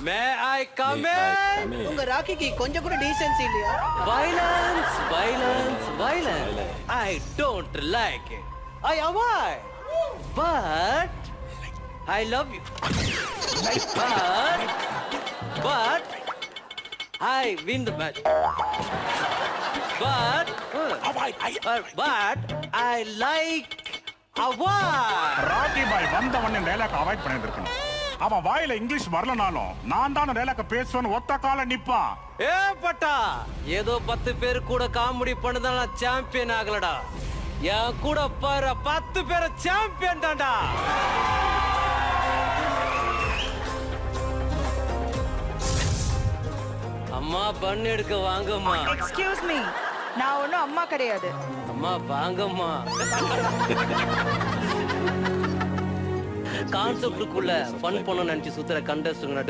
May I come in? உங்க ராக்கிக்கு கொஞ்சம் கூட டீசென்சி இல்லையா? Violence, violence, violence. I don't like it. I avoid. But I love you. But I win the match. But I like avoid. Rakhi பாய் வந்தவன் dialogue avoid பண்ணிட்டு இருக்கணும். அவன் வாயில English வரலனாலும் நான் தான் டைலாக் பேசுவேன்னு ஒத்த கால நிப்பான். ஏ பட்டா, ஏதோ 10 பேர் கூட காமெடி பண்ணதால சாம்பியன் ஆகலடா. என் கூட பாரு 10 பேர் சாம்பியன் தான்டா. அம்மா பண்ணு எடுக்க வாங்கம்மா. எக்ஸ்கியூஸ் மீ, நான் ஒன்றும் அம்மா கிடையாது. அம்மா வாங்கம்மா. கான்செப்டுக்குள்ள ஃபன் பண்ண நினைச்சு சுத்துற கண்டஸ்ட்